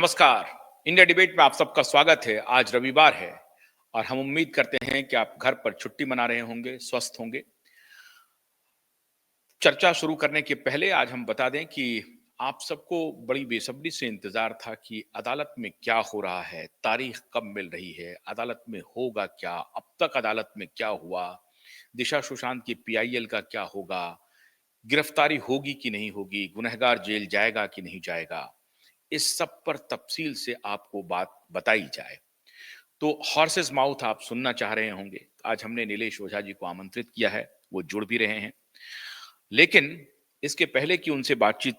नमस्कार। India debate में आप सबका स्वागत है। आज रविवार है और हम उम्मीद करते हैं कि आप घर पर छुट्टी मना रहे होंगे, स्वस्थ होंगे। चर्चा शुरू करने के पहले आज हम बता दें कि आप सबको बड़ी बेसब्री से इंतजार था कि अदालत में क्या हो रहा है, तारीख कब मिल रही है, अदालत में होगा क्या, अब तक अदालत में क्या हुआ, दिशा सुशांत की पीआईएल का क्या होगा, गिरफ्तारी होगी कि नहीं होगी, गुनहगार जेल जाएगा कि नहीं जाएगा। इस सब पर तफसील से आपको बात बताई जाए। तो हॉर्सेस माउथ आप सुनना चाह रहे होंगे। आज हमने नीलेश ओझा जी को आमंत्रित किया है, वो जुड़ भी रहे हैं। लेकिन इसके पहले कि उनसे बातचीत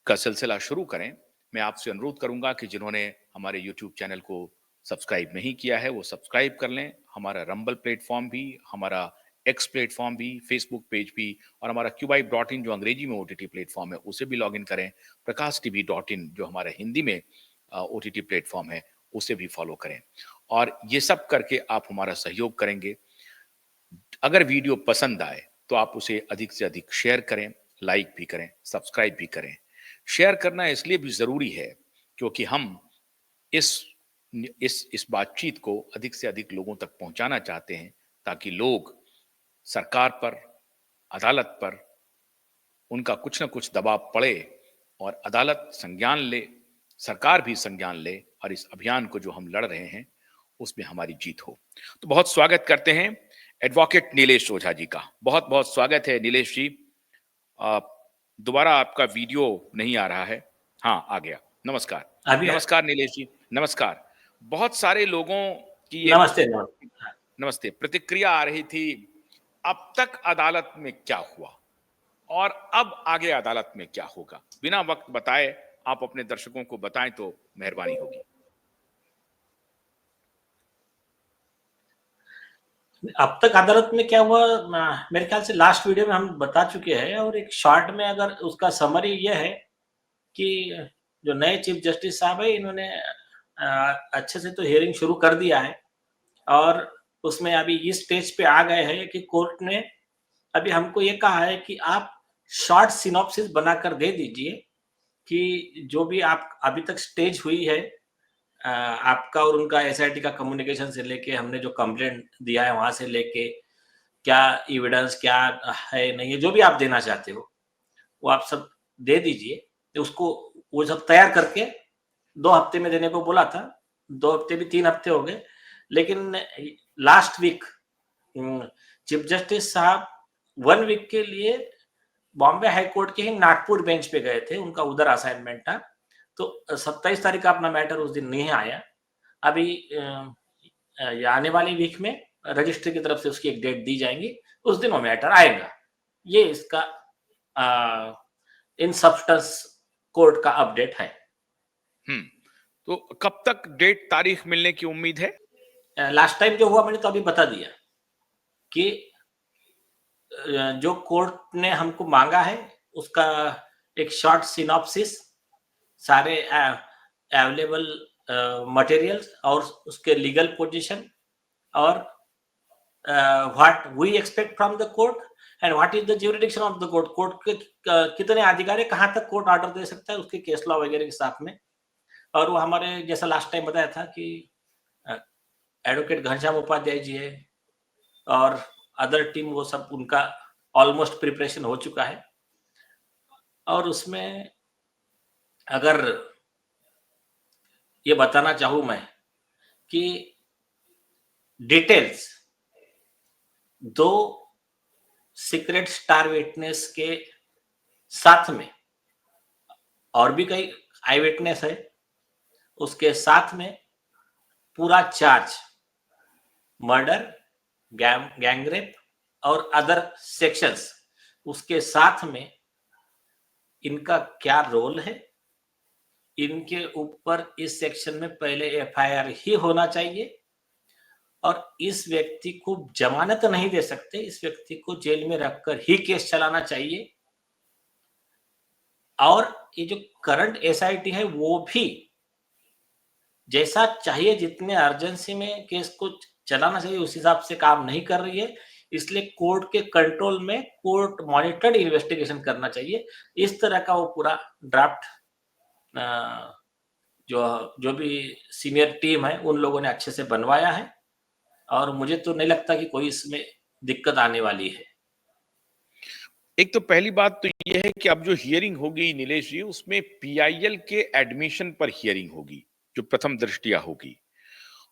का सिलसिला शुरू करें, मैं आपसे अनुरोध करूंगा कि जिन्होंने हमारे यूट्यूब चैनल को सब्सक्राइब नहीं किया है वो सब्सक्राइब कर लें। हमारा रंबल प्लेटफॉर्म भी, हमारा एक्स प्लेटफॉर्म भी, फेसबुक पेज भी और हमारा QYib.in जो अंग्रेजी में OTT प्लेटफॉर्म है उसे भी लॉग इन करें। प्रकाश TV.in जो हमारा हिंदी में OTT प्लेटफॉर्म है उसे भी फॉलो करें और ये सब करके आप हमारा सहयोग करेंगे। अगर वीडियो पसंद आए तो आप उसे अधिक से अधिक शेयर करें, लाइक भी करें, सब्सक्राइब भी करें। शेयर करना इसलिए भी जरूरी है क्योंकि हम इस इस बातचीत को अधिक से अधिक लोगों तक पहुंचाना चाहते हैं ताकि लोग सरकार पर, अदालत पर उनका कुछ ना कुछ दबाव पड़े और अदालत संज्ञान ले, सरकार भी संज्ञान ले और इस अभियान को जो हम लड़ रहे हैं उसमें हमारी जीत हो। तो बहुत स्वागत करते हैं एडवोकेट नीलेश ओझा जी का। बहुत बहुत स्वागत है नीलेश जी। दोबारा आपका वीडियो नहीं आ रहा है। हाँ, आ गया। नमस्कार। अभी नमस्कार नीलेश जी, नमस्कार। बहुत सारे लोगों की ये नमस्ते। नमस्ते प्रतिक्रिया आ रही थी, अब तक अदालत में क्या हुआ और अब आगे अदालत में क्या होगा। बिना वक्त बताए आप अपने दर्शकों को बताएं तो मेहरबानी होगी। अब तक अदालत में क्या हुआ, मेरे ख्याल से लास्ट वीडियो में हम बता चुके हैं और एक शॉर्ट में अगर उसका समरी यह है कि जो नए चीफ जस्टिस साहब है इन्होंने अच्छे से तो हियरिंग शुरू कर दिया है और उसमें अभी इस स्टेज पे आ गए हैं कि कोर्ट ने अभी हमको ये कहा है कि आप शॉर्ट सिनॉप्सिस बनाकर दे दीजिए कि जो भी आप अभी तक स्टेज हुई है आपका और उनका एसआईटी का कम्युनिकेशन से लेके हमने जो कंप्लेंट दिया है वहां से लेके क्या एविडेंस क्या है नहीं है, जो भी आप देना चाहते हो वो आप सब दे दीजिए। तो उसको वो सब तैयार करके 2 हफ्ते में देने को बोला था। 2 हफ्ते भी 3 हफ्ते हो गए, लेकिन लास्ट वीक चीफ जस्टिस साहब 1 वीक के लिए बॉम्बे हाई कोर्ट के ही नागपुर बेंच पे गए थे, उनका उधर असाइनमेंट था। तो 27 तारीख का अपना मैटर उस दिन नहीं आया। अभी आने वाली वीक में रजिस्ट्री की तरफ से उसकी एक डेट दी जाएगी, उस दिन वो मैटर आएगा। ये इसका इन सब्सटेंस कोर्ट का अपडेट है। तो कब तक डेट तारीख मिलने की उम्मीद है? लास्ट टाइम जो हुआ मैंने तो अभी बता दिया कि जो कोर्ट ने हमको मांगा है उसका एक शॉर्ट सिनॉप्सिस, सारे अवेलेबल मटेरियल्स और उसके लीगल पोजीशन और what we expect from the court and what is the jurisdiction of the court. Court के कितने अधिकार है, कहाँ तक कोर्ट ऑर्डर दे सकता है, उसके केस लॉ वगैरह के साथ में। और वो हमारे जैसा लास्ट टाइम बताया था कि एडवोकेट घनश्याम उपाध्याय जी है और अदर टीम, वो सब उनका ऑलमोस्ट प्रिपरेशन हो चुका है। और उसमें अगर ये बताना चाहूं मैं कि डिटेल्स 2 सीक्रेट स्टार विटनेस के साथ में और भी कई आई विटनेस है, उसके साथ में पूरा चार्ज मर्डर, गैंगरेप और अदर सेक्शंस, उसके साथ में इनका क्या रोल है, इनके ऊपर इस सेक्शन में पहले एफआईआर ही होना चाहिए और इस व्यक्ति को जमानत नहीं दे सकते, इस व्यक्ति को जेल में रखकर ही केस चलाना चाहिए। और ये जो करंट एसआईटी है वो भी जैसा चाहिए, जितने अर्जेंसी में केस को चलाना चाहिए उस हिसाब से काम नहीं कर रही है। इसलिए कोर्ट के कंट्रोल में कोर्ट मॉनिटर्ड इन्वेस्टिगेशन करना चाहिए। इस तरह का वो पूरा ड्राफ्ट जो भी सीनियर टीम है उन लोगों ने अच्छे से बनवाया है और मुझे तो नहीं लगता कि कोई इसमें दिक्कत आने वाली है। एक तो पहली बात तो ये है कि अब जो हियरिंग होगी नीलेश जी, उसमें पीआईएल के एडमिशन पर हियरिंग होगी, जो प्रथम दृष्टया होगी।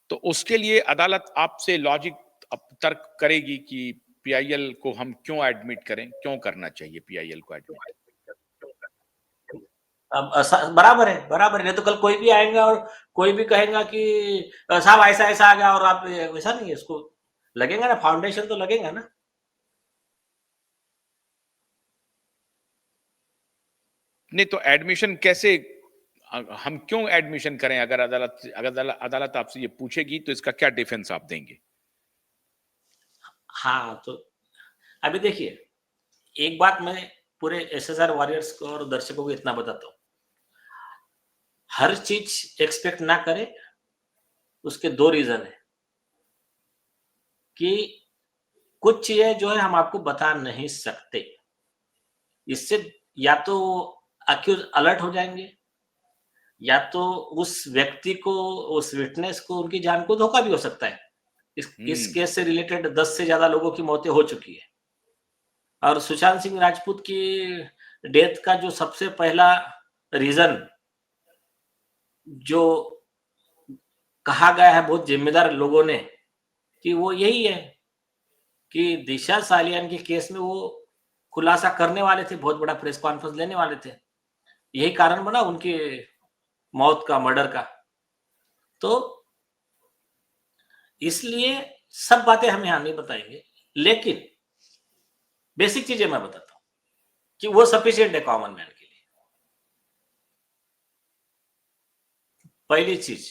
तो उसके लिए अदालत आपसे लॉजिक अब तर्क करेगी कि पीआईएल को हम क्यों एडमिट करें, क्यों करना चाहिए पीआईएल को एडमिट। अब बराबर है, बराबर है। नहीं तो कल कोई भी आएगा और कोई भी कहेगा कि साहब ऐसा ऐसा आ गया और आप वैसा नहीं है, इसको लगेगा ना, फाउंडेशन तो लगेगा ना। नहीं तो एडमिशन कैसे, हम क्यों एडमिशन करें? अगर अदालत आपसे ये पूछेगी तो इसका क्या डिफेंस आप देंगे? हाँ, तो अभी देखिए, एक बात मैं पूरे एसएसआर वॉरियर्स को और दर्शकों को इतना बताता हूँ, हर चीज एक्सपेक्ट ना करें। उसके दो रीजन है कि कुछ चीजें जो है हम आपको बता नहीं सकते, इससे या तो अक्यूज अलर्ट हो जाएंगे या तो उस व्यक्ति को, उस विटनेस को, उनकी जान को धोखा भी हो सकता है। इस केस से रिलेटेड 10 से ज्यादा लोगों की मौतें हो चुकी है और सुशांत सिंह राजपूत की डेथ का जो सबसे पहला रीजन जो कहा गया है बहुत जिम्मेदार लोगों ने कि वो यही है कि दिशा सालियान के केस में वो खुलासा करने वाले थे, बहुत बड़ा प्रेस कॉन्फ्रेंस लेने वाले थे, यही कारण बना उनकी मौत का, मर्डर का। तो इसलिए सब बातें हम यहां नहीं बताएंगे, लेकिन बेसिक चीजें मैं बताता हूं कि वो सफिशिएंट है कॉमन मैन के लिए। पहली चीज,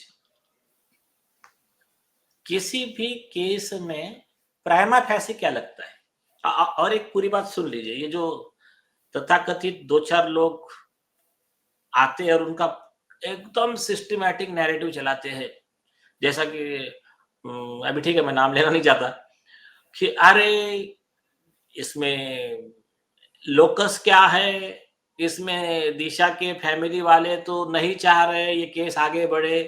किसी भी केस में प्राइमा फैसी क्या लगता है, और एक पूरी बात सुन लीजिए, ये जो तथाकथित दो चार लोग आते हैं और उनका एकदम सिस्टमैटिक नैरेटिव चलाते हैं, जैसा कि अभी ठीक है मैं नाम लेना नहीं चाहता, कि अरे इसमें लोकस क्या है, इसमें दिशा के फैमिली वाले तो नहीं चाह रहे ये केस आगे बढ़े।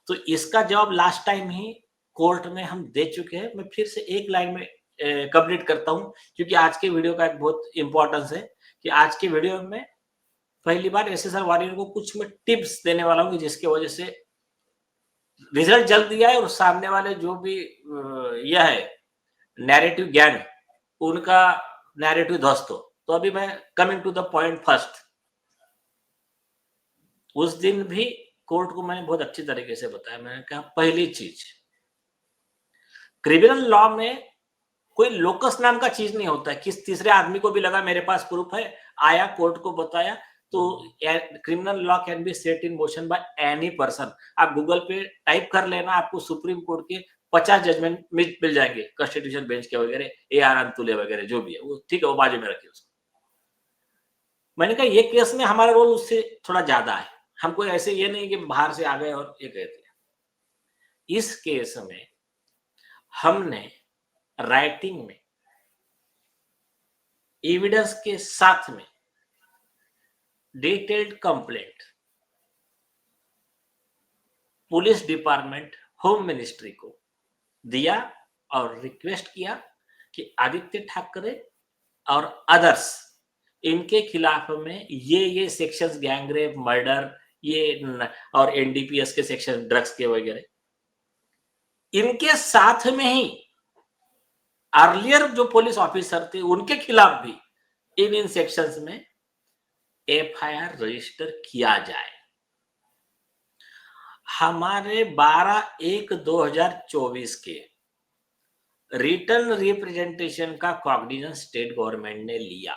तो इसका जवाब लास्ट टाइम ही कोर्ट में हम दे चुके हैं। मैं फिर से एक लाइन में कंप्लीट करता हूं, क्योंकि आज के वीडियो का एक बहुत इंपॉर्टेंस है कि आज के वीडियो में पहली बार एसएसआर वॉरियर को कुछ मैं टिप्स देने वाला हूँ जिसकी वजह से रिजल्ट जल्द दिया है और सामने वाले जो भी यह है नैरेटिव गैंग, उनका नैरेटिव ध्वस्त हो। तो अभी मैं coming to the point first, उस दिन भी कोर्ट को मैंने बहुत अच्छी तरीके से बताया। मैंने कहा पहली चीज, क्रिमिनल लॉ में कोई लोकस नाम का चीज नहीं होता है। किस तीसरे आदमी को भी लगा मेरे पास प्रूफ है, आया कोर्ट को बताया, तो criminal law can be set in motion by any person. आप गूगल पे टाइप कर लेना, आपको सुप्रीम कोर्ट के 50 जजमेंट मिल जाएंगे, कॉन्स्टिट्यूशन बेंच के वगैरह, ए आर अंतुले वगैरह जो भी है वो, ठीक है, वो बाजू में रखिए उसको। मैंने कहा ये केस में हमारा रोल उससे थोड़ा ज्यादा है, हमको ऐसे ये नहीं कि बाहर से आ गए और ये कहते हैं। इस केस में हमने राइटिंग में एविडेंस के साथ में detailed complaint police department, home ministry को दिया और रिक्वेस्ट किया कि आदित्य ठाकरे और अदर्स, इनके खिलाफ में ये सेक्शंस, गैंगरेप, मर्डर, ये और एनडीपीएस के सेक्शन, ड्रग्स के वगैरह, इनके साथ में ही अर्लियर जो पुलिस ऑफिसर थे उनके खिलाफ भी इन सेक्शंस में एफआईआर रजिस्टर किया जाए। हमारे 12/1/2024 के रिटर्न रिप्रेजेंटेशन का कॉग्निजेंस स्टेट गवर्नमेंट ने लिया,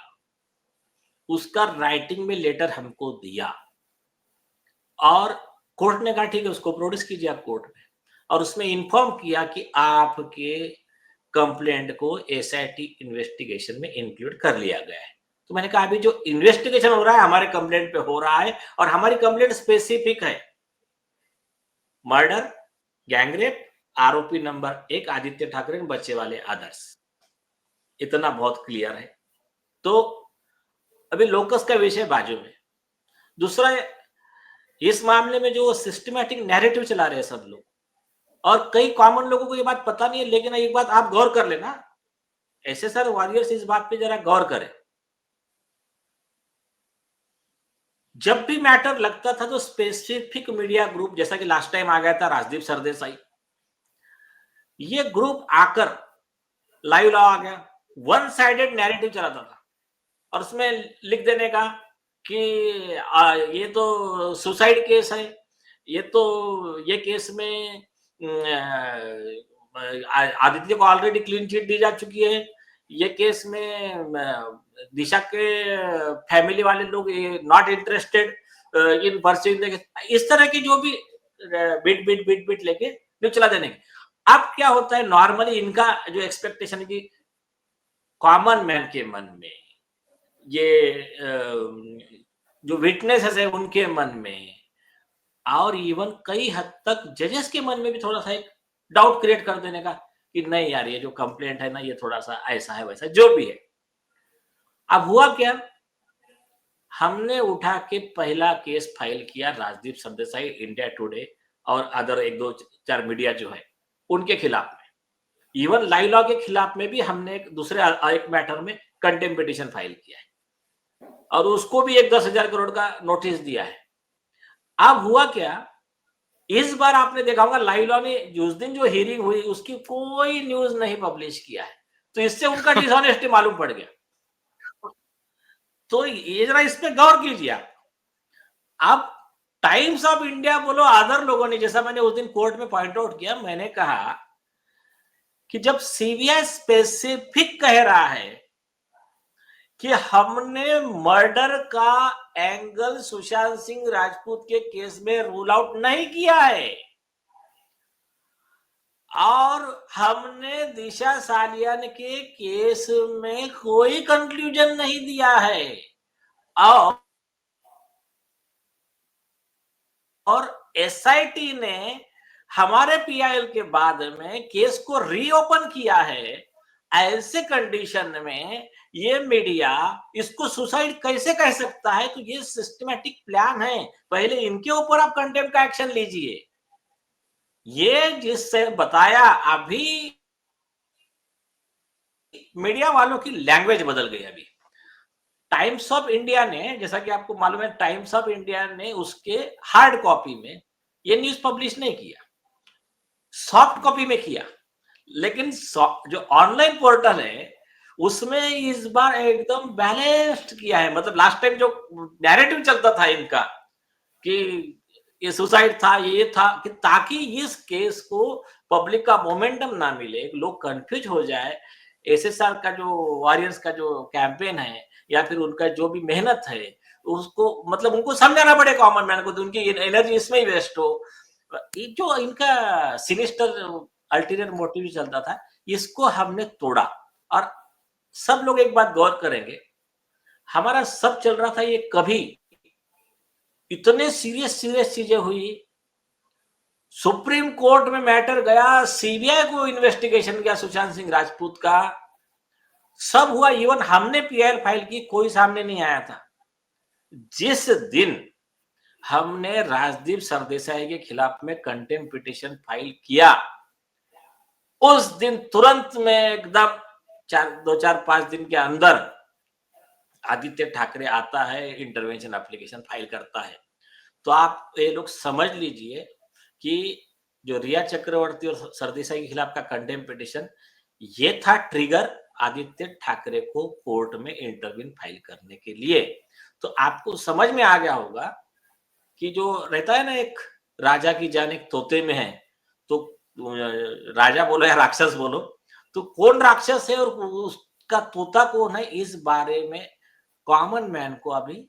उसका राइटिंग में लेटर हमको दिया और कोर्ट ने कहा ठीक है उसको प्रोड्यूस कीजिए आप कोर्ट में, और उसमें इन्फॉर्म किया कि आपके कंप्लेंट को एसआईटी इन्वेस्टिगेशन में इंक्लूड कर लिया गया है। तो मैंने कहा अभी जो इन्वेस्टिगेशन हो रहा है हमारे कंप्लेंट पे हो रहा है और हमारी कंप्लेंट स्पेसिफिक है, मर्डर, गैंगरेप, आरोपी नंबर 1 आदित्य ठाकरे, बच्चे वाले आदर्श, इतना बहुत क्लियर है। तो अभी लोकस का विषय बाजू में। दूसरा इस मामले में जो सिस्टमैटिक नैरेटिव चला रहे हैं सब लोग, और कई कॉमन लोगों को ये बात पता नहीं है, लेकिन एक बात आप गौर कर लेना, एसएसआर वॉरियर्स इस बात पे जरा गौर करें। जब भी मैटर लगता था तो स्पेसिफिक मीडिया ग्रुप, जैसा कि लास्ट टाइम आ गया था राजदीप सरदेसाई, ये ग्रुप आकर लाइव लॉ आ गया, वन साइडेड नैरेटिव चलाता था और उसमें लिख देने का कि ये तो सुसाइड केस है, ये केस में आदित्य को ऑलरेडी क्लीन चिट दी जा चुकी है, ये केस में दिशा के फैमिली वाले लोग नॉट इंटरेस्टेड इन परस्यूइंग, इस तरह की जो भी बिट लेके जो चला देने की। अब क्या होता है, नॉर्मली इनका जो एक्सपेक्टेशन है कि कॉमन मैन के मन में, ये जो विटनेसेस है उनके मन में, और इवन कई हद तक जजेस के मन में भी थोड़ा सा एक डाउट क्रिएट कर देने का कि नहीं यार, ये जो कंप्लेंट है ना, ये थोड़ा सा ऐसा है वैसा जो भी है। अब हुआ क्या, हमने उठा के पहला केस फाइल किया राजदीप सरदेसाई, इंडिया टुडे और अदर एक दो चार मीडिया जो है उनके खिलाफ में। इवन लाइव लॉ के खिलाफ में भी हमने एक दूसरे एक मैटर में कंटेम्प्ट पिटीशन फाइल किया है और उसको भी एक 10,000 करोड़ का नोटिस दिया है। अब हुआ क्या, इस बार आपने देखा होगा लाइव लॉ ने उस दिन जो हियरिंग हुई उसकी कोई न्यूज नहीं पब्लिश किया है, तो इससे उनका डिसऑनेस्टी मालूम पड़ गया। तो ये जरा इस पे गौर कीजिए आप। अब टाइम्स ऑफ इंडिया बोलो, अदर लोगों ने, जैसा मैंने उस दिन कोर्ट में पॉइंट आउट किया, मैंने कहा कि जब सीबीआई स्पेसिफिक कह रहा है कि हमने मर्डर का एंगल सुशांत सिंह राजपूत के केस में रूल आउट नहीं किया है और हमने दिशा सालियान के केस में कोई कंक्लूजन नहीं दिया है, और एसआईटी ने हमारे पीआईएल के बाद में केस को रीओपन किया है, ऐसे कंडीशन में ये मीडिया इसको सुसाइड कैसे कह सकता है? तो ये सिस्टमैटिक प्लान है, पहले इनके ऊपर आप कंटेम्प्ट का एक्शन लीजिए। ये जिससे बताया, अभी मीडिया वालों की लैंग्वेज बदल गई। अभी टाइम्स ऑफ इंडिया ने, जैसा कि आपको मालूम है, टाइम्स ऑफ इंडिया ने उसके हार्ड कॉपी में ये न्यूज पब्लिश नहीं किया, सॉफ्ट कॉपी में किया, लेकिन जो ऑनलाइन पोर्टल है उसमें इस बार एकदम बैलेंस्ड किया है। मतलब लास्ट टाइम जो नैरेटिव चलता था इनका कि ये सुसाइड था, ये था, कि ताकि इस केस को पब्लिक का मोमेंटम ना मिले, लोग कंफ्यूज हो जाए, एसएसआर का जो वॉरियर्स का जो कैंपेन है या फिर उनका जो भी मेहनत है उसको, मतलब उनको समझाना पड़े कॉमन मैन को, तो उनकी एनर्जी इसमें ही वेस्ट हो। ये जो इनका सिनिस्टर अल्टीरियर मोटिव चलता था, इसको हमने तोड़ा। और सब लोग एक बात गौर करेंगे, हमारा सब चल रहा था, ये कभी इतने सीरियस सीरियस चीजें हुई, सुप्रीम कोर्ट में मैटर गया, सीबीआई को इन्वेस्टिगेशन किया सुशांत सिंह राजपूत का, सब हुआ, इवन हमने पीआईएल फाइल की, कोई सामने नहीं आया था। जिस दिन हमने राजदीप सरदेसाई के खिलाफ में कंटेम्प्ट पिटीशन फाइल किया, उस दिन तुरंत में एकदम 2-4-5 दिन के अंदर आदित्य ठाकरे आता है, इंटरवेंशन एप्लीकेशन फाइल करता है। तो आप ये लोग समझ लीजिए कि जो रिया चक्रवर्ती और सरदेसाई के खिलाफ का कंटेम्प्ट पिटीशन, ये था ट्रिगर आदित्य ठाकरे को कोर्ट में इंटरव्यू फाइल करने के लिए। तो आपको समझ में आ गया होगा कि जो रहता है ना, एक राजा की जान एक तोते में है, तो राजा बोलो या राक्षस बोलो, तो कौन राक्षस है और उसका तोता कौन है, इस बारे में कॉमन मैन को अभी,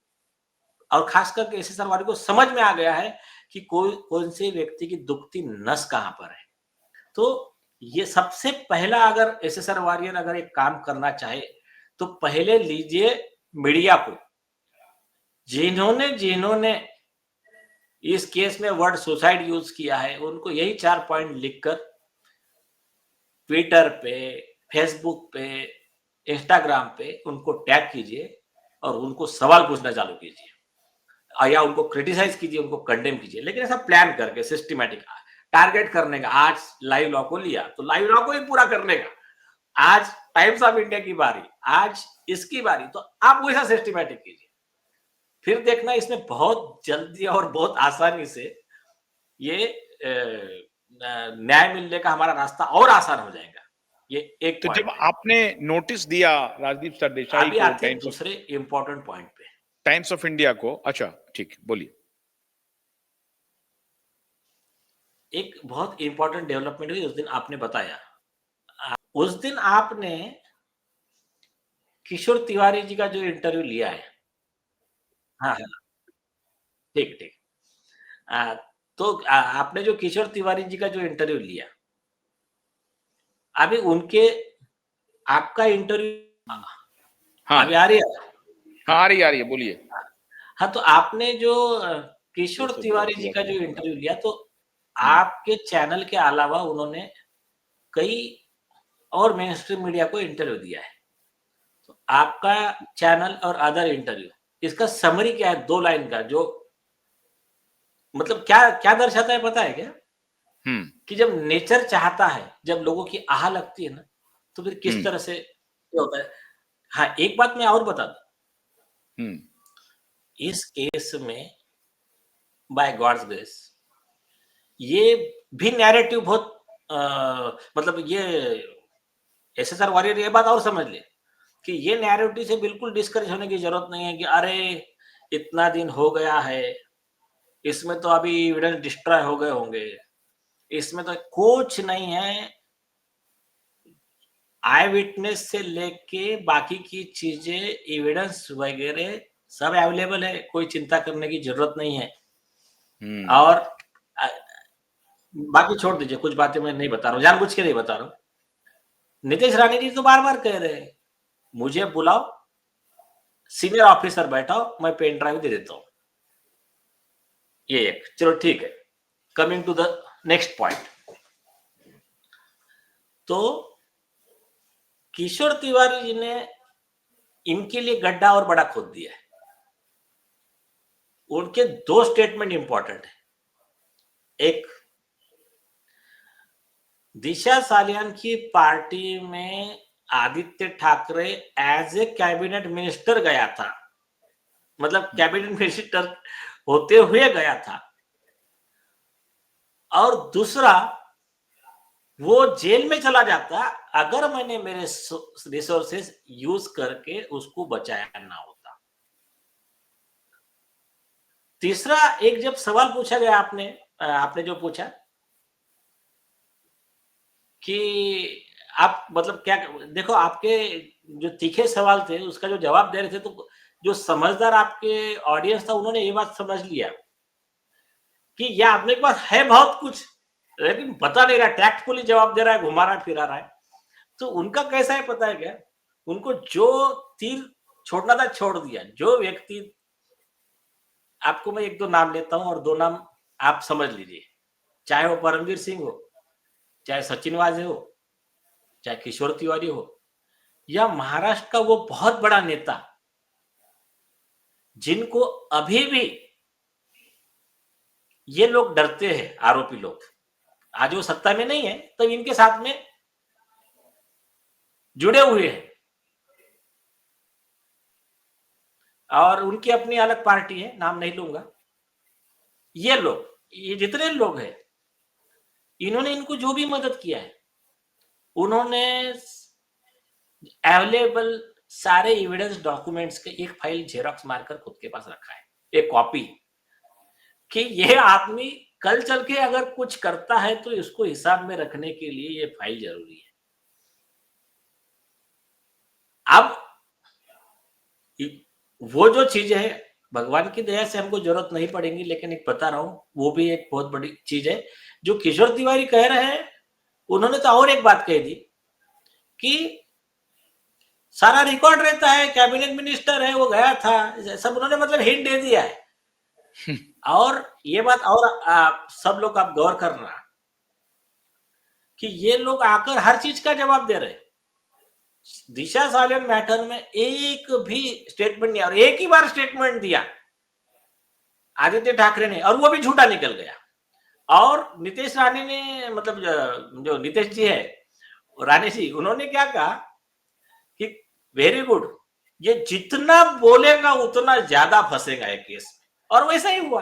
और खास करके एसएसआर वाले को समझ में आ गया है कि कौन से व्यक्ति की दुखती नस कहां पर है। तो ये सबसे पहला, अगर एसएसआर वॉरियर अगर एक काम करना चाहे तो पहले लीजिए मीडिया को, जिन्होंने जिन्होंने इस केस में वर्ड सुसाइड यूज किया है, उनको यही 4 पॉइंट लिखकर ट्विटर पे, फेसबुक पे, इंस्टाग्राम पे उनको टैग कीजिए और उनको सवाल पूछना चालू कीजिए। या उनको क्रिटिसाइज कीजिए, उनको कंडेम कीजिए, लेकिन ऐसा प्लान करके सिस्टमैटिक टारगेट करने का। आज लाइव लॉ को लिया तो लाइव लॉ को ही पूरा करने का, आज टाइम्स ऑफ इंडिया की बारी, आज इसकी बारी, तो आप वैसा सिस्टमैटिक कीजिए। फिर देखना इसमें बहुत जल्दी और बहुत आसानी से ये न्याय मिलने का हमारा रास्ता और आसान हो जाएगा। ये एक तो जब पॉइंट है। आपने नोटिस दिया राजदीप सरदेसाई अभी को आते हैं दूसरे इंपॉर्टेंट पॉइंट पे। टाइम्स ऑफ इंडिया को, अच्छा ठीक, बोलिए। एक बहुत इंपॉर्टेंट डेवलपमेंट हुई उस दिन, आपने बताया। उस दिन आपने किशोर तिवारी जी का जो इंटरव्यू लिया है। हाँ, हाँ, ठीक, ठीक। तो आपने जो किशोर तिवारी जी का जो इंटरव्यू लिया, अभी उनके आपका इंटरव्यू हाँ अभी आ रही है? हाँ, आ रही है, बोलिए। हाँ, तो आपने जो किशोर तिवारी जी का जो इंटरव्यू लिया, तो आपके चैनल के अलावा उन्होंने कई और मेन स्ट्रीम मीडिया को इंटरव्यू दिया है। तो आपका चैनल और अदर इंटरव्यू, इसका समरी क्या है 2 लाइन का, जो मतलब क्या क्या दर्शाता है पता है क्या? कि जब नेचर चाहता है, जब लोगों की आह लगती है ना, तो फिर किस तरह से ये होता है। हाँ, एक बात मैं और बता दूं, इस केस में बाय गॉड्स ग्रेस ये भी नैरेटिव बहुत मतलब ये एसएसआर वॉरियर ये बात और समझ ले कि ये नैरेटिव से बिल्कुल डिस्करेज होने की जरूरत नहीं है कि अरे इतना दिन हो गया है, इसमें तो अभी एविडेंस डिस्ट्रॉय हो गए होंगे, इसमें तो कुछ नहीं है। आई विटनेस से लेके बाकी की चीजें, एविडेंस वगैरह सब अवेलेबल है, कोई चिंता करने की जरूरत नहीं है। और बाकी छोड़ दीजिए, कुछ बातें मैं नहीं बता रहा हूँ, जानबूझ के नहीं बता रहा हूँ। नितेश राणे जी तो बार बार कह रहे हैं मुझे बुलाओ, सीनियर ऑफिसर बैठाओ, मैं पेन ड्राइव दे देता हूं। ये एक, चलो ठीक है। Coming to the next point, तो किशोर तिवारी जी ने इनके लिए गड्ढा और बड़ा खोद दिया है। उनके 2 स्टेटमेंट इंपॉर्टेंट है। एक, दिशा सालियान की पार्टी में Aaditya Thackeray as a cabinet minister गया था, मतलब कैबिनेट मिनिस्टर होते हुए गया था। और दूसरा, वो जेल में चला जाता अगर मैंने मेरे रिसोर्सेस यूज करके उसको बचाया ना होता। तीसरा, एक जब सवाल पूछा गया आपने जो पूछा कि आप मतलब क्या, देखो आपके जो तीखे सवाल थे उसका जो जवाब दे रहे थे, तो जो समझदार आपके ऑडियंस था उन्होंने ये बात समझ लिया कि ये आपने के पास है बहुत कुछ, लेकिन पता नहीं रहा, टैक्टफुली जवाब दे रहा है, घुमा रहा है, फिरा रहा है। तो उनका कैसा है पता है क्या, उनको जो तीर छोड़ना था छोड़ दिया। जो व्यक्ति, आपको मैं 1-2 नाम लेता हूं और 2 नाम आप समझ लीजिए, चाहे वो परमवीर सिंह हो, चाहे सचिन वाजे हो, चाहे किशोर तिवारी हो, या महाराष्ट्र का वो बहुत बड़ा नेता जिनको अभी भी ये लोग डरते हैं, आरोपी लोग, आज वो सत्ता में नहीं है तब इनके साथ में जुड़े हुए हैं और उनकी अपनी अलग पार्टी है, नाम नहीं लूंगा। ये लोग, ये जितने लोग हैं, इन्होंने इनको जो भी मदद किया है, उन्होंने अवेलेबल सारे एविडेंस डॉक्यूमेंट्स के एक फाइल जेरॉक्स मारकर खुद के पास रखा है, एक कॉपी, कि ये आदमी कल चल के अगर कुछ करता है तो इसको हिसाब में रखने के लिए ये फाइल जरूरी है। अब वो जो चीज है, भगवान की दया से हमको जरूरत नहीं पड़ेगी, लेकिन एक बता रहा हूं, वो भी एक बहुत बड़ी चीज है जो किशोर तिवारी कह रहे हैं। उन्होंने तो और एक बात कह दी कि सारा रिकॉर्ड रहता है, कैबिनेट मिनिस्टर है, वो गया था, सब उन्होंने मतलब हिंट दे दिया है। और ये बात और सब लोग आप गौर करना कि ये लोग आकर हर चीज का जवाब दे रहे हैं। दिशा सालियान मैटर में एक भी स्टेटमेंट नहीं, और एक ही बार स्टेटमेंट दिया आदित्य ठाकरे ने, और वो भी झूठा निकल गया। और नीतीश रानी ने, मतलब जो नीतीश जी है, रानी जी, उन्होंने क्या कहा कि वेरी गुड, ये जितना बोलेगा उतना ज्यादा फंसेगा ये केस में, और वैसा ही हुआ।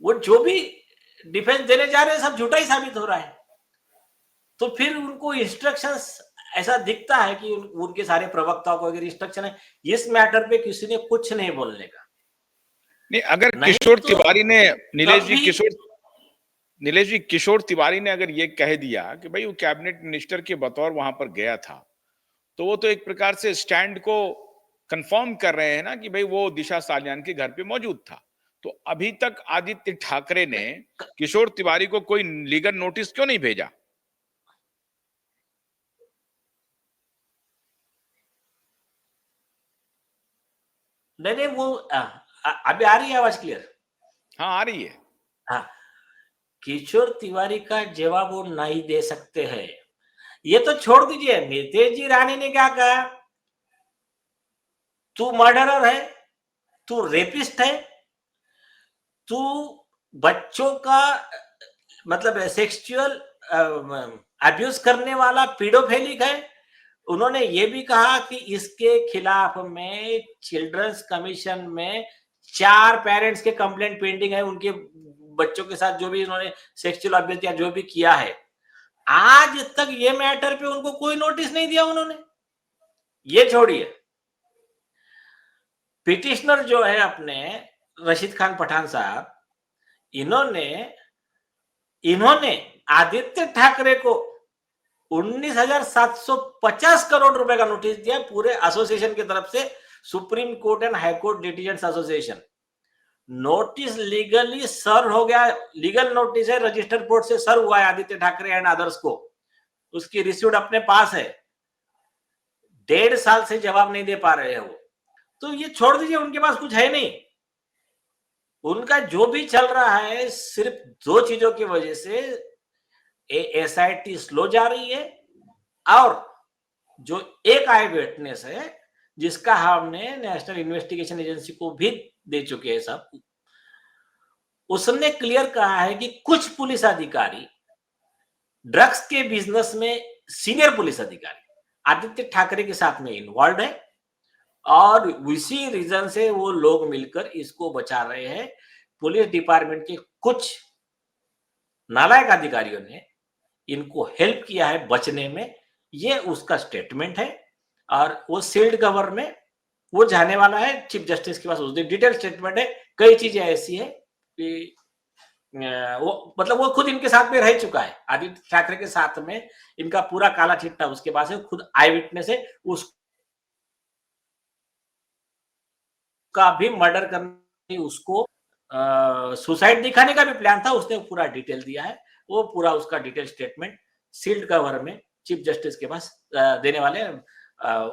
वो जो भी डिफेंस देने जा रहे हैं सब झूठा ही साबित हो रहा है। तो फिर उनको इंस्ट्रक्शंस ऐसा दिखता है कि उनके सारे प्रवक्ताओं को अगर इंस्ट्रक्शन है इस मैटर पे किसी ने कुछ नहीं बोलने का। नहीं, अगर नहीं किशोर तो तिवारी ने, कभी नीलेश जी, किशोर तिवारी ने अगर ये कह दिया कि भाई वो कैबिनेट मिनिस्टर के बतौर वहां पर गया था, तो वो तो एक प्रकार से स्टैंड को कंफर्म कर रहे हैं ना कि भाई वो दिशा सालियान के घर पे मौजूद था। तो अभी तक आदित्य ठाकरे ने किशोर तिवारी को कोई लीगल नोटिस क्यों नहीं भेजा? नहीं नहीं, वो अभी आ रही है आवाज क्लियर? हाँ, आ रही है। हाँ, किशोर तिवारी का जवाब वो नहीं दे सकते हैं। ये तो छोड़ दीजिए, नीतीश जी रानी ने क्या कहा, तू मर्डरर है, तू रेपिस्ट है, तू बच्चों का मतलब सेक्सुअल अब्यूज करने वाला पीडोफेलिक है। उन्होंने ये भी कहा कि इसके खिलाफ में चिल्ड्रंस कमीशन में 4 पेरेंट्स के कंप्लेंट पेंडिंग है, उनके बच्चों के साथ जो भी इन्होंने सेक्सुअल अब्यूज या जो भी किया है। आज तक ये मैटर पे उनको कोई नोटिस नहीं दिया उन्होंने। ये छोड़िए, पिटिशनर जो है अपने रशीद खान पठान साहब, इन्होंने इन्होंने आदित्य ठाकरे को 19,750 करोड़ रुपए का नोटिस दिया पूरे एसोसिएशन की तरफ से, supreme court and high court litigants association. Notice legally serve हो गया, लीगल नोटिस है, रजिस्टर्ड कोर्ट से सर्व हुआ है आदित्य ठाकरे एंड अदर्स को, उसकी रिसीव्ड अपने पास है। 1.5 साल से जवाब नहीं दे पा रहे हैं वो। तो ये छोड़ दीजिए, उनके पास कुछ है नहीं। उनका जो भी चल रहा है सिर्फ 2 चीजों की वजह से, एसआईटी स्लो जा रही है, और जो एक आई विटनेस है जिसका हमने नेशनल इन्वेस्टिगेशन एजेंसी को भी दे चुके हैं सब, उसने क्लियर कहा है कि कुछ पुलिस अधिकारी ड्रग्स के बिजनेस में, सीनियर पुलिस अधिकारी आदित्य ठाकरे के साथ में इन्वॉल्व है, और इसी रीजन से वो लोग मिलकर इसको बचा रहे हैं। पुलिस डिपार्टमेंट के कुछ नालायक अधिकारियों ने इनको हेल्प किया है बचने में, ये उसका स्टेटमेंट है। और वो सील्ड कवर में वो जाने वाला है चीफ जस्टिस के पास, उस दिन डिटेल स्टेटमेंट है। कई चीजें ऐसी है कि वो मतलब वो खुद इनके साथ में रह चुका है, आदित्य ठाकरे के साथ में इनका पूरा काला चिट्ठा उसके पास है, खुद आई विटनेस है। उसका भी मर्डर करने, उसको सुसाइड दिखाने का भी प्लान था, उसने पूरा डिटेल दिया है। वो पूरा उसका डिटेल स्टेटमेंट सील्ड कवर में चीफ जस्टिस के पास देने वाले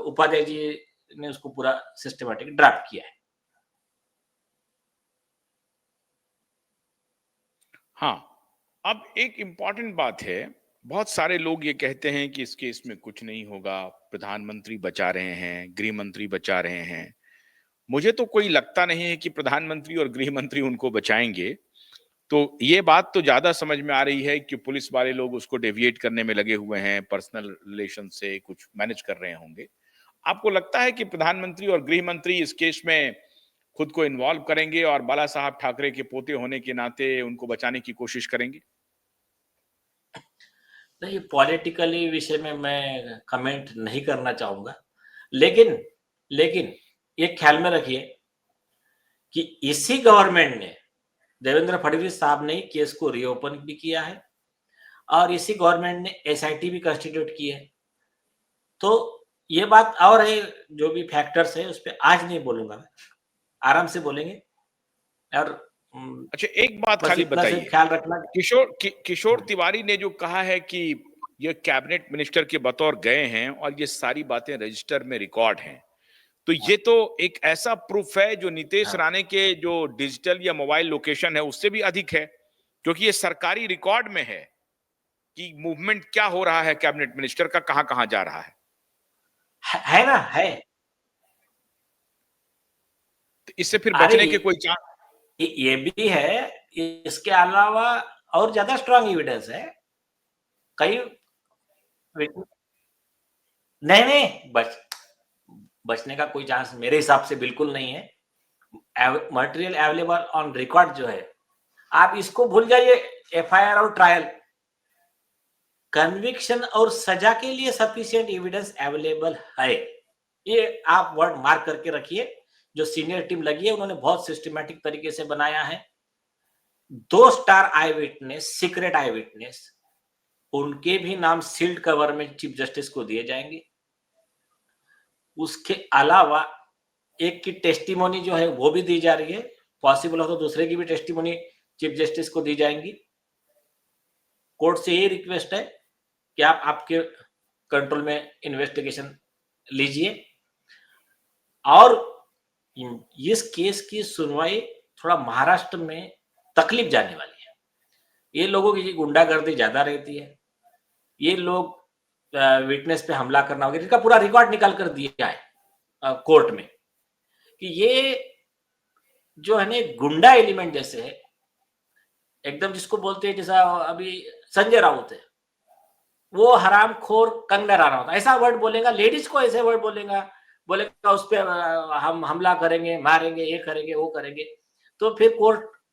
उपाध्याय जी ने उसको पूरा सिस्टमैटिक ड्राफ्ट किया है। हाँ, अब एक इंपॉर्टेंट बात है, बहुत सारे लोग ये कहते हैं कि इस केस में कुछ नहीं होगा, प्रधानमंत्री बचा रहे हैं, गृह मंत्री बचा रहे हैं। मुझे तो कोई लगता नहीं है कि प्रधानमंत्री और गृह मंत्री उनको बचाएंगे। तो ये बात तो ज्यादा समझ में आ रही है कि पुलिस वाले लोग उसको डेविएट करने में लगे हुए हैं, पर्सनल रिलेशन से कुछ मैनेज कर रहे होंगे। आपको लगता है कि प्रधानमंत्री और गृह मंत्री इस केस में खुद को इन्वॉल्व करेंगे और बाला साहब ठाकरे के पोते होने के नाते उनको बचाने की कोशिश करेंगे? नहीं, पॉलिटिकली विषय में मैं कमेंट नहीं करना चाहूंगा, लेकिन लेकिन ये ख्याल में रखिए कि इसी गवर्नमेंट ने, देवेंद्र फडणवीस साहब ने केस को रीओपन भी किया है, और इसी गवर्नमेंट ने एसआईटी भी कंस्टिट्यूट की है। तो ये बात और है, जो भी फैक्टर्स है उस पर आज नहीं बोलूंगा मैं, आराम से बोलेंगे। और अच्छा, एक बात बस खाली इतना से बताइए, ख्याल रखना। किशोर तिवारी ने जो कहा है कि ये कैबिनेट मिनिस्टर के बतौर गए हैं और ये सारी बातें रजिस्टर में रिकॉर्ड हैं, तो ये तो एक ऐसा प्रूफ है जो नितेश हाँ, राणे के जो डिजिटल या मोबाइल लोकेशन है उससे भी अधिक है, क्योंकि ये सरकारी रिकॉर्ड में है कि मूवमेंट क्या हो रहा है कैबिनेट मिनिस्टर का, कहां कहां जा रहा है। है ना, है। तो इससे फिर अरे बचने के कोई चांस? ये भी है, इसके अलावा और ज़्यादा स्ट्रॉन्ग एविडेंस है। कई विट नहीं, नहीं, बचने का कोई चांस मेरे हिसाब से बिल्कुल नहीं है। मटेरियल अवेलेबल ऑन रिकॉर्ड जो है, आप इसको भूल जाइए, एफआईआर और ट्रायल, कन्विक्शन और सजा के लिए सफिशिएंट एविडेंस अवेलेबल है। ये आप वर्ड मार्क करके रखिए। जो सीनियर टीम लगी है उन्होंने बहुत सिस्टमैटिक तरीके से बनाया है। 2 स्टार आई विटनेस, सीक्रेट आई विटनेस, उनके भी नाम सील्ड कवर में चीफ जस्टिस को दिए जाएंगे। उसके अलावा एक की टेस्टिमोनी जो है वो भी दी जा रही है। पॉसिबल हो तो दूसरे की भी टेस्टिमोनी चीफ जस्टिस को दी जाएंगी। कोर्ट से ये रिक्वेस्ट है कि आप आपके कंट्रोल में इन्वेस्टिगेशन लीजिए और इस केस की सुनवाई थोड़ा महाराष्ट्र में तकलीफ जाने वाली है। ये लोगों की गुंडागर्दी ज्यादा रहती है। ये लोग विटनेस पे हमला करना वगैरह, इसका पूरा रिकॉर्ड निकाल कर दिया है कोर्ट में कि ये जो है ना गुंडा एलिमेंट जैसे है, एकदम जिसको बोलते हैं, जैसा अभी संजय राउत है, वो हरामखोर कंगना राणा, ऐसा वर्ड बोलेगा, लेडीज को ऐसे वर्ड बोलेगा, बोलेगा उस पर हम हमला करेंगे, मारेंगे, ये करेंगे, वो करेंगे। तो फिर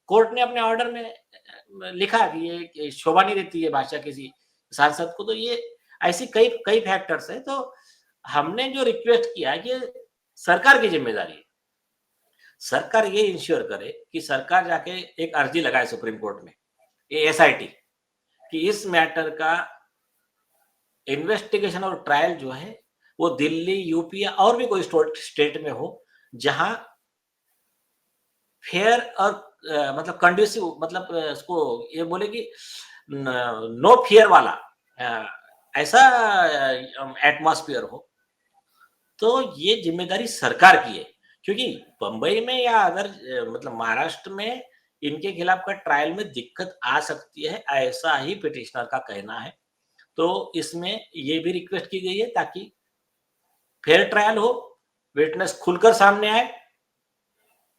कोर्ट ने अपने ऑर्डर में लिखा कि ये शोभा नहीं देती है भाषा किसी सांसद को। तो ये ऐसी कई कई फैक्टर्स है। तो हमने जो रिक्वेस्ट किया कि सरकार की जिम्मेदारी है, सरकार ये इंश्योर करे कि सरकार जाके एक अर्जी लगाए सुप्रीम कोर्ट में, ये एसआईटी, कि इस मैटर का इन्वेस्टिगेशन और ट्रायल जो है वो दिल्ली, यूपी या और भी कोई स्टेट में हो, जहां फेयर और मतलब कंड्यूसिव, मतलब इसको ये बोले कि नो फियर वाला ऐसा एटमॉस्फेयर हो। तो ये जिम्मेदारी सरकार की है, क्योंकि बंबई में या अगर मतलब महाराष्ट्र में इनके खिलाफ का ट्रायल में दिक्कत आ सकती है, ऐसा ही पिटिशनर का कहना है। तो इसमें ये भी रिक्वेस्ट की गई है ताकि फेयर ट्रायल हो, विटनेस खुलकर सामने आए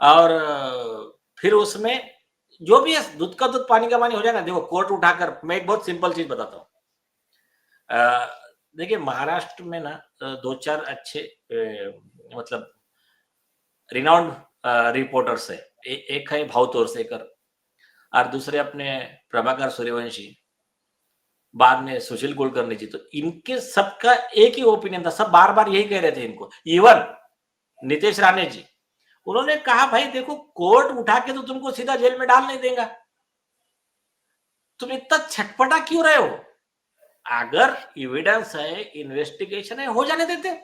और फिर उसमें जो भी है दूध का दूध पानी का पानी हो जाए ना। देखो कोर्ट उठाकर, मैं एक बहुत सिंपल चीज बताता हूँ। देखिए महाराष्ट्र में ना 2-4 अच्छे मतलब रिनाउंड रिपोर्टर्स है। एक है भाऊ तोरसेकर और दूसरे अपने प्रभाकर सूर्यवंशी, बाद में सुशील कुलकर्णी जी। तो इनके सबका एक ही ओपिनियन था, सब बार बार यही कह रहे थे इनको। इवन नीतीश राणे जी, उन्होंने कहा भाई देखो कोर्ट उठा के तो तुमको सीधा जेल में डाल नहीं देगा, तुम इतना छटपटा क्यों रहे हो? अगर एविडेंस है, इन्वेस्टिगेशन है, हो जाने देते।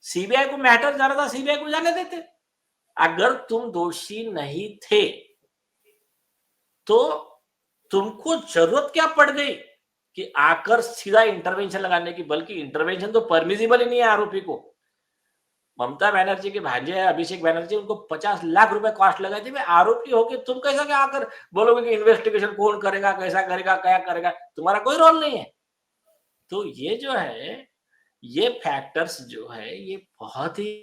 सीबीआई को मैटर जा रहा था, सीबीआई को जाने देते। अगर तुम दोषी नहीं थे तो तुमको जरूरत क्या पड़ गई कि आकर सीधा इंटरवेंशन लगाने की? बल्कि इंटरवेंशन तो परमिसिबल ही नहीं है आरोपी को। ममता बनर्जी के भांजे है अभिषेक बनर्जी, उनको 50 लाख रुपए कॉस्ट लगाई थी। आरोपी हो कि तुम कैसा क्या आकर बोलोगे कि इन्वेस्टिगेशन कौन करेगा, कैसा करेगा, क्या करेगा? तुम्हारा कोई रोल नहीं है। तो ये जो है, ये फैक्टर्स जो है, ये बहुत ही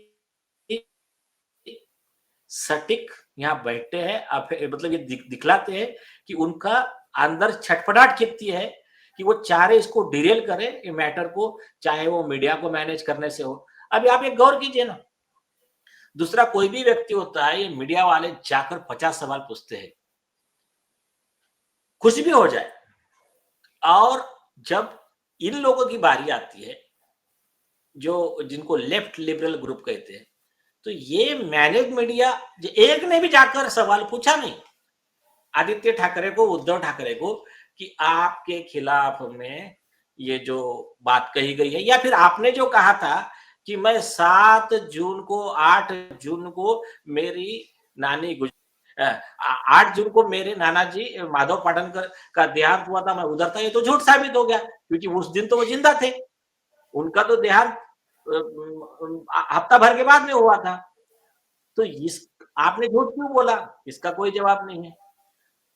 सटीक यहाँ बैठते हैं, मतलब ये दिखलाते हैं कि उनका अंदर छटपटाहट कितनी है कि वो चाह रहे इसको डिरेल करे ये मैटर को, चाहे वो मीडिया को मैनेज करने से हो। अभी आप एक गौर कीजिए ना, दूसरा कोई भी व्यक्ति होता है, ये मीडिया वाले जाकर 50 सवाल पूछते हैं, कुछ भी हो जाए। और जब इन लोगों की बारी आती है, जो जिनको लेफ्ट लिबरल ग्रुप कहते हैं, तो ये मैनेज मीडिया, एक ने भी जाकर सवाल पूछा नहीं आदित्य ठाकरे को, उद्धव ठाकरे को, कि आपके खिलाफ में ये जो बात कही गई है, या फिर आपने जो कहा था कि मैं 7 जून को 8 जून को मेरी नानी 8 जून को मेरे नाना जी माधव पाटनकर का देहांत हुआ था, मैं उधर था, ये तो झूठ साबित हो गया, क्योंकि उस दिन तो वो जिंदा थे। उनका तो देहांत हफ्ता भर के बाद में हुआ था। तो इस आपने झूठ क्यों बोला? इसका कोई जवाब नहीं है।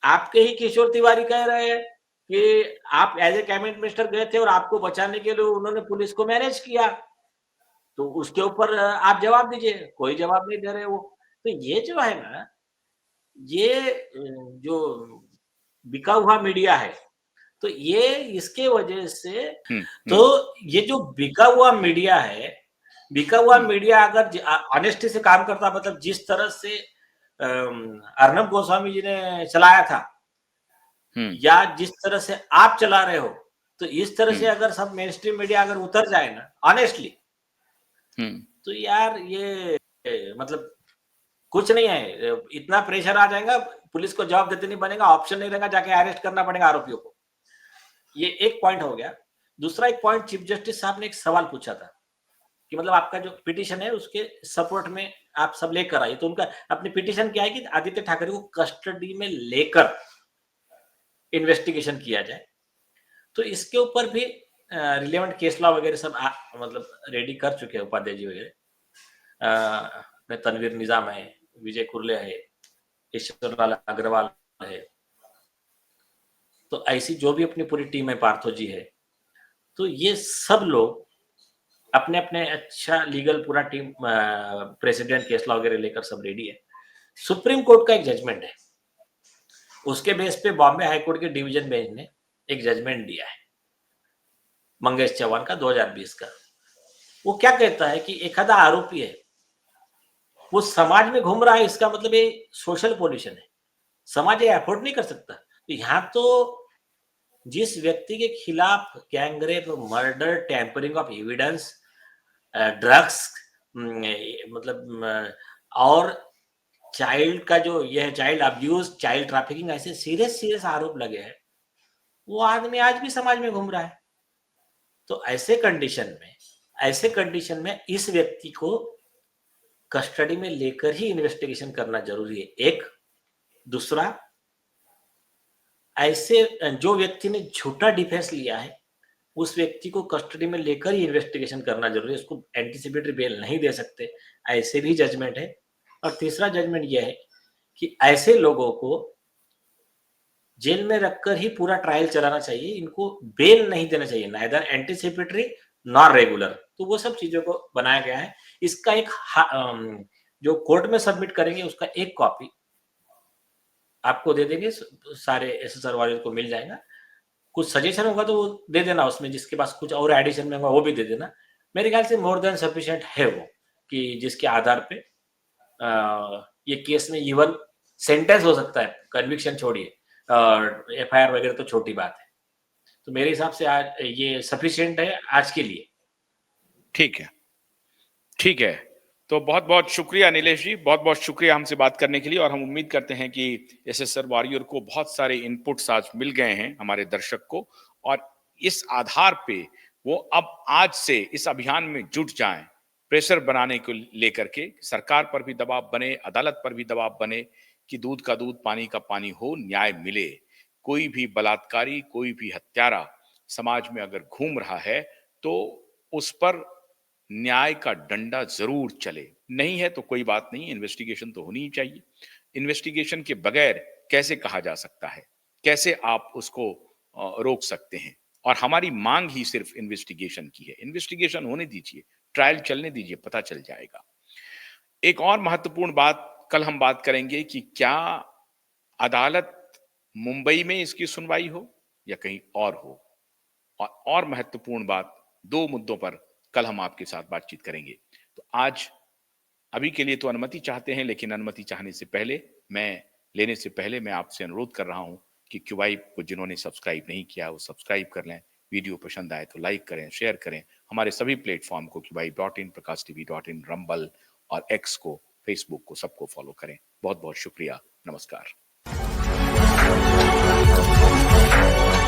आपके ही किशोर तिवारी कह रहे हैं कि आप एज ए कैबिनेट मिनिस्टर गए थे और आपको बचाने के लिए उन्होंने पुलिस को मैनेज किया। तो उसके ऊपर आप जवाब दीजिए, कोई जवाब नहीं दे रहे वो। तो ये जो है ना, ये जो बिका हुआ मीडिया है, तो ये इसके वजह से तो ये जो बिका हुआ मीडिया है, बिका हुआ मीडिया अगर ऑनेस्टी से काम करता, मतलब जिस तरह से अर्नब गोस्वामी जी ने चलाया था, या जिस तरह से आप चला रहे हो, तो इस तरह से अगर सब मेन स्ट्रीम मीडिया अगर उतर जाए ना ऑनेस्टली, तो यार ये मतलब कुछ नहीं है, इतना प्रेशर आ जाएगा, पुलिस को जवाब देते नहीं बनेगा, ऑप्शन नहीं रहेगा, जाके अरेस्ट करना पड़ेगा आरोपियों को। ये एक पॉइंट हो गया। दूसरा एक पॉइंट, चीफ जस्टिस साहब ने एक सवाल पूछा था कि मतलब आपका जो पिटीशन है उसके सपोर्ट में आप सब लेकर आइए, तो उनका अपनी पिटीशन क्या है कि आदित्य ठाकरे को कस्टडी में लेकर इन्वेस्टिगेशन किया जाए। तो इसके ऊपर भी रिलेवेंट केस लॉ वगैरह सब मतलब रेडी कर चुके हैं उपाध्याय जी वगैरह, तनवीर निजाम है, विजय कुर्ले है, ईश्वरलाल अग्रवाल है, तो ऐसी जो भी अपनी पूरी टीम है, पार्थो जी है, तो ये सब लोग अपने अपने अच्छा लीगल पूरा टीम, प्रेसिडेंट केस लॉ वगैरह लेकर सब रेडी है। सुप्रीम कोर्ट का एक जजमेंट है, उसके बेस पे बॉम्बे हाईकोर्ट के डिवीजन बेंच ने एक जजमेंट दिया है मंगेश चौहान का 2020 का। वो क्या कहता है कि एखादा आरोपी है, वो समाज में घूम रहा है, इसका मतलब ये सोशल पोल्यूशन है, समाज ये अफोर्ड नहीं कर सकता। तो यहाँ तो जिस व्यक्ति के खिलाफ gangrape, murder, tampering of evidence, drugs, मतलब और चाइल्ड का जो ये है, चाइल्ड अब्यूज, चाइल्ड ट्रैफिकिंग, ऐसे सीरियस आरोप लगे हैं, वो आदमी आज भी समाज में घूम रहा है। तो ऐसे कंडीशन में इस व्यक्ति को कस्टडी में लेकर ही इन्वेस्टिगेशन करना जरूरी है, एक। दूसरा, ऐसे जो व्यक्ति ने झूठा डिफेंस लिया है, उस व्यक्ति को कस्टडी में लेकर ही इन्वेस्टिगेशन करना जरूरी है, उसको एंटीसिपेटरी बेल नहीं दे सकते, ऐसे भी जजमेंट है। और तीसरा जजमेंट यह है कि ऐसे लोगों को जेल में रखकर ही पूरा ट्रायल चलाना चाहिए, इनको बेल नहीं देना चाहिए, नाइदर एंटीसिपेटरी नॉर रेगुलर। तो वो सब चीजों को बनाया गया है। इसका एक जो कोर्ट में सबमिट करेंगे उसका एक कॉपी आपको दे देंगे, सारे एसएसआर वाले को मिल जाएगा। कुछ सजेशन होगा तो वो दे देना, उसमें जिसके पास कुछ और एडिशन में होगा वो भी दे देना। मेरे ख्याल से मोर देन सफिशिएंट है वो, कि जिसके आधार पे ये केस में इवन सेंटेंस हो सकता है, कन्विक्शन छोड़िए, एफआईआर वगैरह तो छोटी बात है। तो मेरे हिसाब से आज ये सफिशिएंट है आज के लिए। ठीक है। तो बहुत बहुत शुक्रिया नीलेश जी, बहुत बहुत शुक्रिया हमसे बात करने के लिए। और हम उम्मीद करते हैं कि एसएसआर वॉरियर को बहुत सारे इनपुट्स आज मिल गए हैं हमारे दर्शक को, और इस आधार पे वो अब आज से इस अभियान में जुट जाएं, प्रेशर बनाने को लेकर के सरकार पर भी दबाव बने, अदालत पर भी दबाव बने कि दूध का दूध, पानी का पानी हो, न्याय मिले। कोई भी बलात्कारी, कोई भी हत्यारा समाज में अगर घूम रहा है तो उस पर न्याय का डंडा जरूर चले। नहीं है तो कोई बात नहीं, इन्वेस्टिगेशन तो होनी ही चाहिए। इन्वेस्टिगेशन के बगैर कैसे कहा जा सकता है, कैसे आप उसको रोक सकते हैं? और हमारी मांग ही सिर्फ इन्वेस्टिगेशन की है। इन्वेस्टिगेशन होने दीजिए, ट्रायल चलने दीजिए, पता चल जाएगा। एक और महत्वपूर्ण बात कल हम बात करेंगे कि क्या अदालत मुंबई में इसकी सुनवाई हो या कहीं और हो। और महत्वपूर्ण बात, दो मुद्दों पर कल हम आपके साथ बातचीत करेंगे। तो आज अभी के लिए तो अनुमति चाहते हैं, लेकिन अनुमति चाहने से पहले, लेने से पहले मैं आपसे अनुरोध कर रहा हूं कि क्यूवाइब को जिन्होंने सब्सक्राइब नहीं किया वो सब्सक्राइब कर लें। वीडियो पसंद आए तो लाइक करें, शेयर करें। हमारे सभी प्लेटफॉर्म को QYIB.in, प्रकाश TV.in, रंबल और एक्स को, फेसबुक को, सबको फॉलो करें। बहुत बहुत शुक्रिया। नमस्कार।